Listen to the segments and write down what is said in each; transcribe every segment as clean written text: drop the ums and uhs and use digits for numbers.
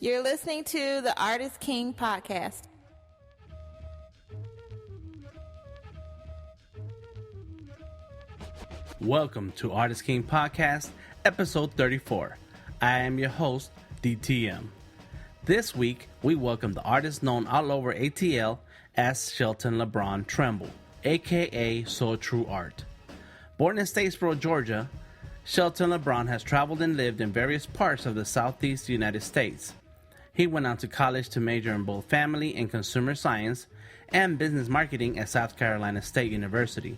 You're listening to the Artist King podcast. Welcome to Artist King Podcast, episode 34. I am your host, DTM. This week, we welcome the artist known all over ATL as Shellton LaBron Tremble, aka SoTrue Art. Born in Statesboro, Georgia, Shellton LaBron has traveled and lived in various parts of the southeast United States. He went on to college to major in both family and consumer science and business marketing at South Carolina State University.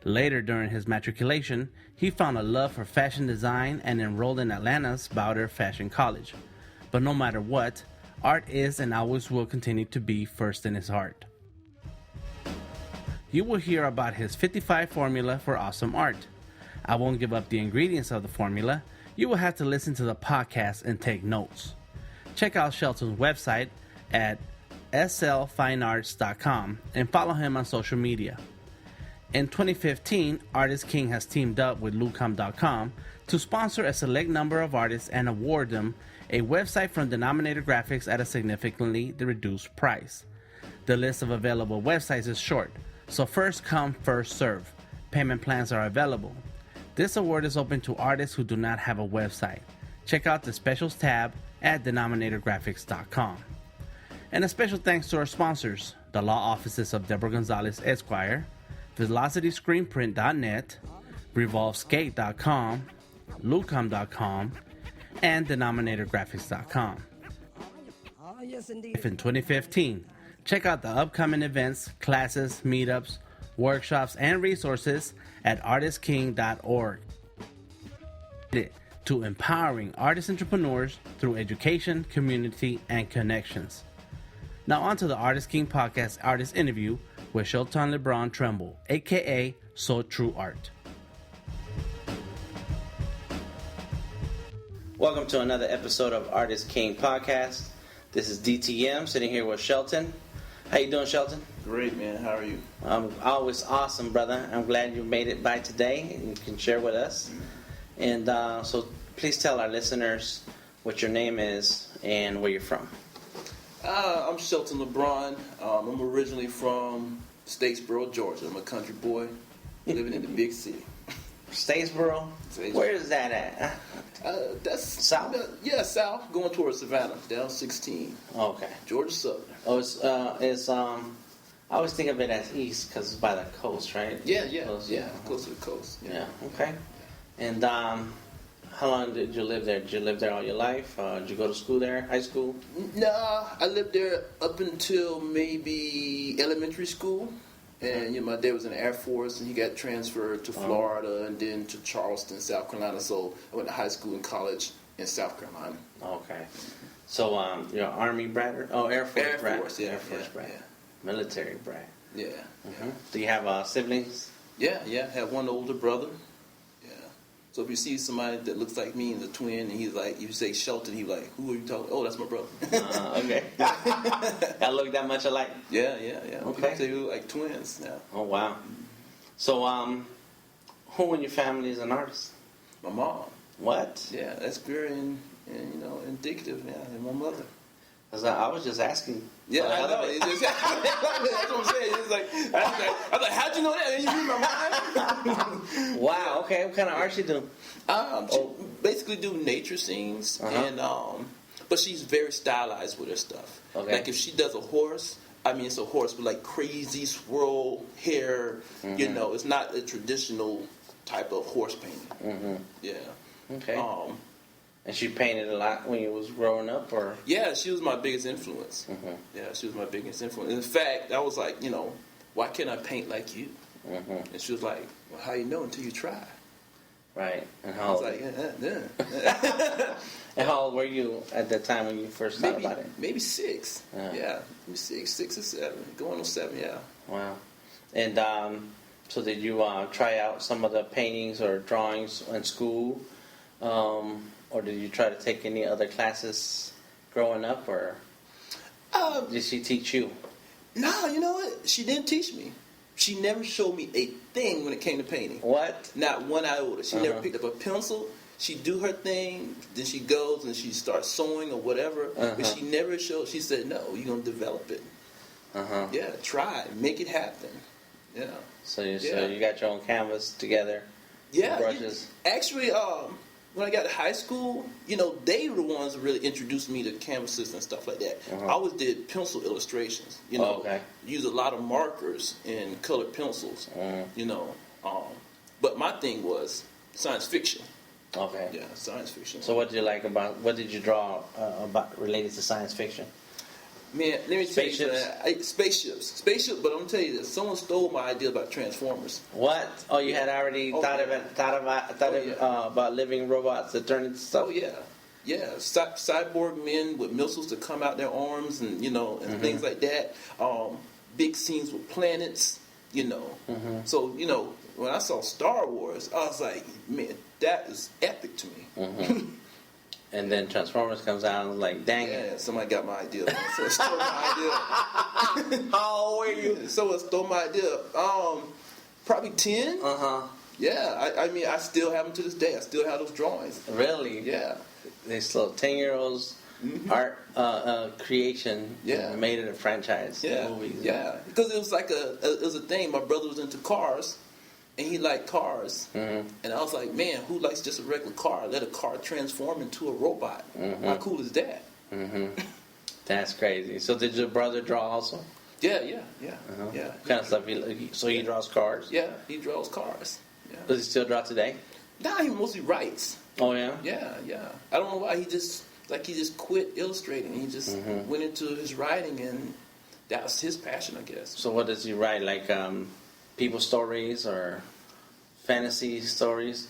Later, during his matriculation, he found a love for fashion design and enrolled in Atlanta's Bauder Fashion College. But no matter what, art is and always will continue to be first in his heart. You will hear about his 55 formula for awesome art. I won't give up the ingredients of the formula. You will have to listen to the podcast and take notes. Check out Shellton's website at slfinearts.com and follow him on social media. In 2015, Artist King has teamed up with lucom.com to sponsor a select number of artists and award them a website from Denominator Graphics at a significantly reduced price. The list of available websites is short, so first come, first serve. Payment plans are available. This award is open to artists who do not have a website. Check out the specials tab at denominatorgraphics.com. And a special thanks to our sponsors, the law offices of Deborah Gonzalez Esquire, VelocityScreenPrint.net, RevolveSkate.com, Lucom.com, and DenominatorGraphics.com. Yes, indeed. If in 2015, check out the upcoming events, classes, meetups, workshops, and resources at artistking.org. To empowering artist entrepreneurs through education, community, and connections. Now on to the Artist King Podcast artist interview with Shellton LaBron Tremble, aka SoTrue Art. Welcome to another episode of Artist King Podcast. This is DTM sitting here with Shellton. How you doing, Shellton? Great, man. How are you? I'm always awesome, brother. I'm glad you made it by today and you can share with us. And so please tell our listeners what your name is and where you're from. I'm Shellton LaBron. I'm originally from Statesboro, Georgia. I'm a country boy living in the big city. Statesboro? Where is that at? That's south? South, going towards Savannah, down 16. Okay. Georgia Southern. Oh, it's I always think of it as east because it's by the coast, right? Yeah, close to the coast. Yeah, okay. And how long did you live there? Did you live there all your life? Did you go to school there, high school? Nah, I lived there up until maybe elementary school. And my dad was in the Air Force, and he got transferred to Florida and then to Charleston, South Carolina. So I went to high school and college in South Carolina. Okay. So you're Army brat? Oh, Air Force brat. Air Force brat. Yeah. Military brat. Yeah. Mm-hmm. Do you have siblings? Yeah. I have one older brother. Yeah. So if you see somebody that looks like me and is a twin, and he's like, you say Shellton, he's like, who are you talking? Oh, that's my brother. Okay. Y'all look that much alike? Yeah. Okay. People say we look like twins now. Oh, wow. So, who in your family is an artist? My mom. What? Yeah, that's very indicative. Yeah, and my mother. I was just asking. Yeah, I know. That's what I'm saying. It's like, I was like, how'd you know that? And you read my mind. Wow. Okay. What kind of art she do? She basically do nature scenes, and but she's very stylized with her stuff. Okay. Like if she does a horse, I mean it's a horse with like crazy swirl hair. Mm-hmm. It's not a traditional type of horse painting. Mm-hmm. Yeah. Okay. And she painted a lot when you was growing up, or? Yeah, she was my biggest influence. Mm-hmm. Yeah, she was my biggest influence. In fact, I was like, why can't I paint like you? Mm-hmm. And she was like, well, how you know until you try? Right. And I was like, yeah. And how old were you at that time when you first thought about it? Maybe 6. Yeah, maybe 6 or 7. Going on 7, yeah. Wow. And so did you try out some of the paintings or drawings in school? Or did you try to take any other classes growing up, or did she teach you? No, you know what? She didn't teach me. She never showed me a thing when it came to painting. What? Not one iota. She never picked up a pencil. she do her thing, then she goes and she starts sewing or whatever. But she never showed. She said, "No, you're gonna develop it. Yeah, try it, make it happen." Yeah. So you got your own canvas together. Yeah. Brushes. Actually, when I got to high school, they were the ones that really introduced me to canvases and stuff like that. I always did pencil illustrations. Use a lot of markers and colored pencils. But my thing was science fiction. Okay. Yeah, science fiction. So what did you draw about related to science fiction? Man, let me tell you Spaceships? something. Spaceships. But I'm gonna tell you this. Someone stole my idea about Transformers. What? Oh, you had already thought about living robots that turn into stuff? Oh yeah, yeah. Cyborg men with missiles that come out their arms, and things like that. Big scenes with planets. So when I saw Star Wars, I was like, man, that is epic to me. And then Transformers comes out and was like, dang it. Yeah, somebody got my idea. Someone stole my idea. How old were you? Someone stole my idea. Probably 10. Yeah, I mean, I still have them to this day. I still have those drawings. Really? Yeah. They still 10-year-olds art creation. Yeah. Made it a franchise. Yeah. Movies. Yeah. Because it was like it was a thing. My brother was into cars. And he liked cars. And I was like, man, who likes just a regular car? Let a car transform into a robot. How cool is that? That's crazy. So did your brother draw also? Yeah. What kind of stuff? He draws cars? Yeah, he draws cars. Yeah. Does he still draw today? Nah, he mostly writes. Oh, yeah? Yeah. I don't know why he just quit illustrating. He just went into his writing, and that was his passion, I guess. So what does he write? Like people stories or fantasy stories?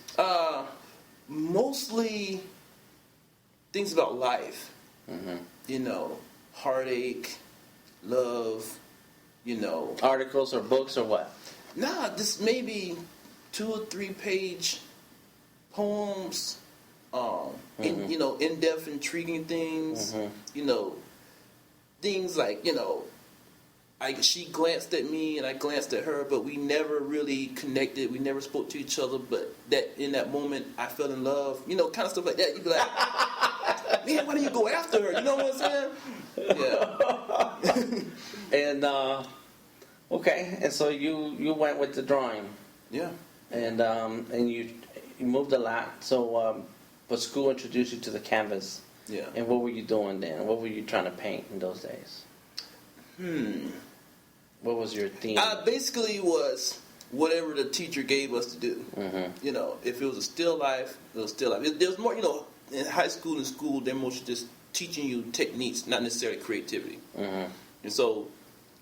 Mostly things about life. Heartache, love, Articles or books or what? Nah, this maybe 2 or 3 page poems. In-depth, intriguing things. Things like she glanced at me and I glanced at her, but we never really connected. We never spoke to each other. But that in that moment, I fell in love. Kind of stuff like that. You'd be like, man, why don't you go after her? You know what I'm saying? Yeah. And okay, and so you went with the drawing. Yeah. And you moved a lot. So but school introduced you to the canvas. Yeah. And what were you doing then? What were you trying to paint in those days? What was your theme? Basically was whatever the teacher gave us to do. If it was a still life, it was still life. There was more, in high school and school, they're mostly just teaching you techniques, not necessarily creativity. And so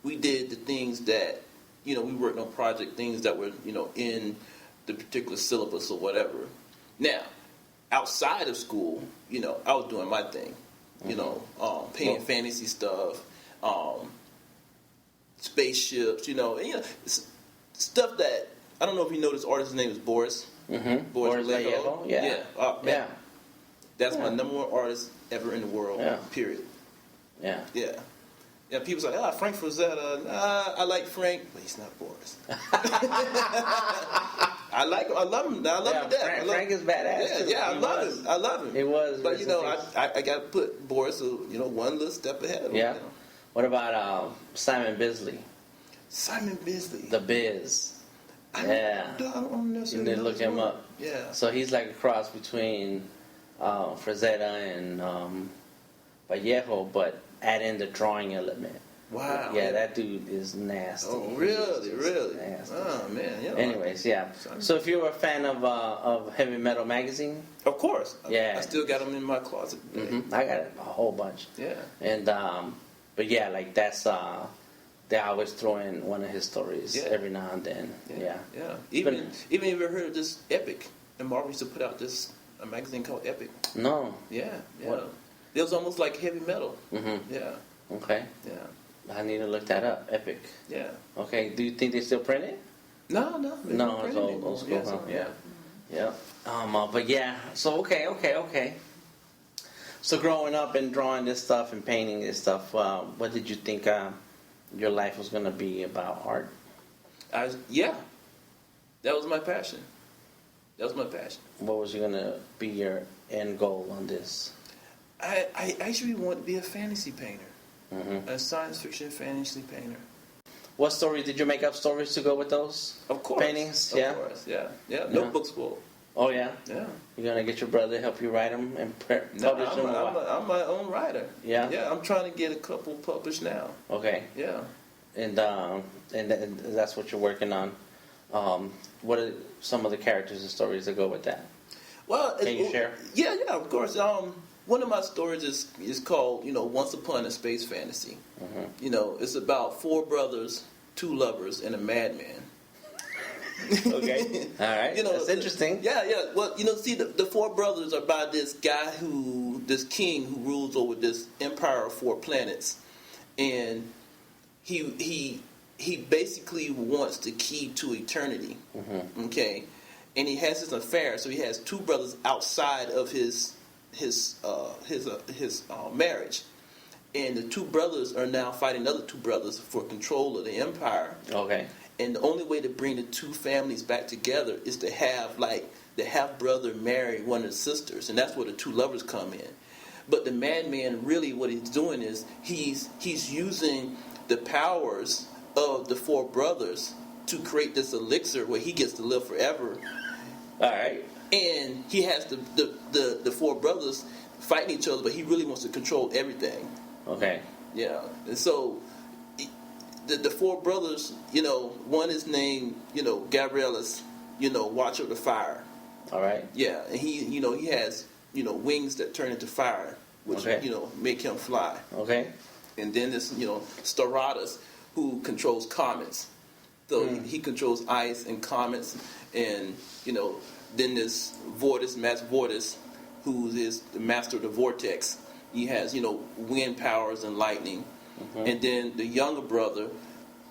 we did the things that, we worked on project things that were, in the particular syllabus or whatever. Now, outside of school, I was doing my thing. Painting fantasy stuff, spaceships, stuff that, I don't know if you know this artist's name is Boris. Boris Vallejo. Yeah. That's my number one artist ever in the world, period. Yeah. Yeah, people say, Frank Frazetta. I like Frank, but he's not Boris. I like him. I love him. I love him to death. Frank is badass. Yeah, I love him. I love him. He was. But, I got to put Boris, one little step ahead of him. Yeah. What about Simon Bisley? Simon Bisley. The Biz. I don't necessarily You need to look him up. Yeah. So he's like a cross between Frazetta and Vallejo, but add in the drawing element. Wow. Yeah, that dude is nasty. Oh, really? Really? Nasty. Oh, man. Anyways, yeah. So if you're a fan of Heavy Metal Magazine? Of course. Yeah. I still got them in my closet. I got a whole bunch. Yeah. And, but yeah, like that's, they always throw in one of his stories every now and then. Yeah. Even you ever heard of this Epic? And Marvel used to put out a magazine called Epic. No. Yeah. What? It was almost like heavy metal. Yeah. Okay. Yeah. I need to look that up. Epic. Yeah. Okay. Do you think they still print it? No. It's old school. Yeah. Huh? Yeah. Yeah. But yeah. So okay. So growing up and drawing this stuff and painting this stuff, what did you think your life was going to be about art? That was my passion. That was my passion. What was going to be your end goal on this? I actually wanted to be a fantasy painter, a science fiction fantasy painter. What story did you make up stories to go with those? Of course. Paintings? Of course, yeah. Notebooks full. Oh, yeah? Yeah. You're going to get your brother to help you write them and publish them? I'm my own writer. Yeah? Yeah, I'm trying to get a couple published now. Okay. Yeah. And that's what you're working on. What are some of the characters and stories that go with that? Well, can you share? Yeah, of course. One of my stories is called, Once Upon a Space Fantasy. It's about 4 brothers, 2 lovers, and a madman. Okay. All right. That's interesting. Yeah. Well, see, the 4 brothers are by this guy this king who rules over this empire of 4 planets, and he basically wants the key to eternity. Okay, and he has this affair. So he has 2 brothers outside of his marriage, and the 2 brothers are now fighting other 2 brothers for control of the empire. Okay. And the only way to bring the 2 families back together is to have the half brother marry one of the sisters, and that's where the 2 lovers come in. But the madman, really, what he's doing is he's using the powers of the 4 brothers to create this elixir where he gets to live forever. All right. And he has the 4 brothers fighting each other, but he really wants to control everything. Okay. Yeah. And so the 4 brothers, one is named, Gabrielus, Watch of the Fire. All right. Yeah. And he has, wings that turn into fire, which, make him fly. Okay. And then this, Staratus, who controls comets. So he controls ice and comets. And, then this Vortis, Max Vortis, who is the master of the vortex. He has, wind powers and lightning. And then the younger brother,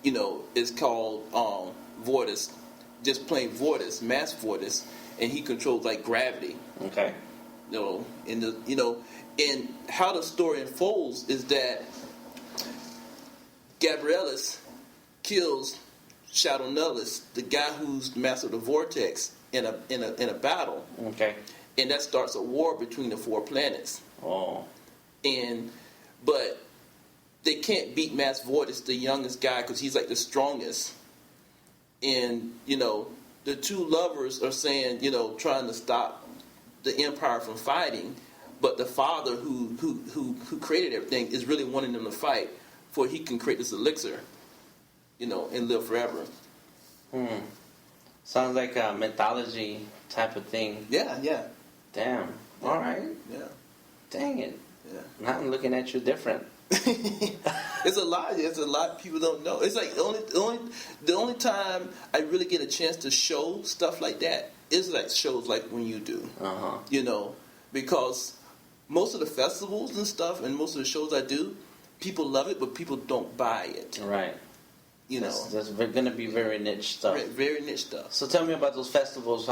is called Vortis, just plain Vortis, Mass Vortis, and he controls like gravity. Okay. And how the story unfolds is that Gabrielus kills Shadow Nullus, the guy who's the master of the vortex, in a battle. Okay. And that starts a war between the 4 planets. Oh. But they can't beat Mass Vortis, the youngest guy, because he's like the strongest. And, the 2 lovers are saying, trying to stop the empire from fighting. But the father who created everything is really wanting them to fight for he can create this elixir, and live forever. Sounds like a mythology type of thing. Yeah. Damn. All right. Yeah. Dang it. Yeah. Now I'm looking at you different. It's a lot people don't know. It's like the only time I really get a chance to show stuff like that is like shows like when you do. Because most of the festivals and stuff and most of the shows I do, people love it, but people don't buy it. Right. That's going to be very niche stuff. Right, very niche stuff. So tell me about those festivals.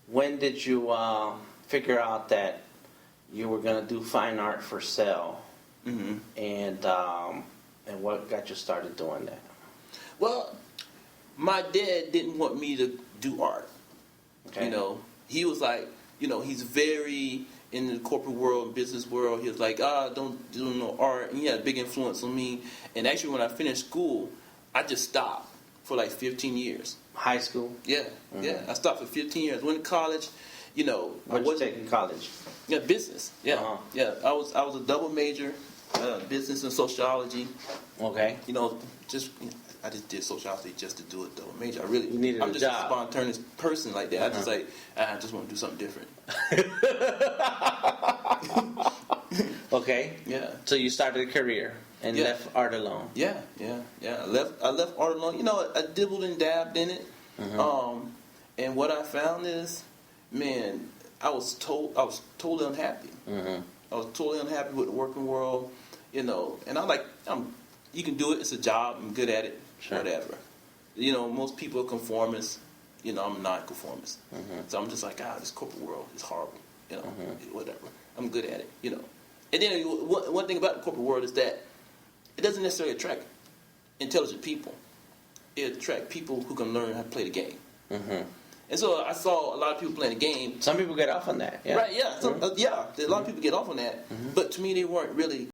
When did you figure out that you were going to do fine art for sale? And what got you started doing that? Well, my dad didn't want me to do art. Okay. He was like, he's very in the corporate world and business world. He was like, don't do no art. And he had a big influence on me. And actually, when I finished school, I just stopped for like 15 years. High school? Yeah. I stopped for 15 years. Went to college. What did you take in college? Yeah, business. Yeah, Uh-huh. Yeah. I was a double major, business and sociology. Okay. I just did sociology just to do a double major. I'm just job. a spontaneous person like that. I just want to do something different. Okay. Yeah. So you started a career and left art alone. Yeah. I left art alone. I dibbled and dabbed in it. And what I found is, man, I was totally unhappy. I was totally unhappy with the working world, and you can do it. It's a job. I'm good at it. Sure. Whatever. Most people are conformists. I'm non-conformist. So I'm just like, this corporate world is horrible. Whatever. I'm good at it. And then one thing about the corporate world is that it doesn't necessarily attract intelligent people. It attracts people who can learn how to play the game. And so I saw a lot of people playing the game. Some people get off on that. Yeah. Right, yeah. A lot of people get off on that. But to me, they weren't really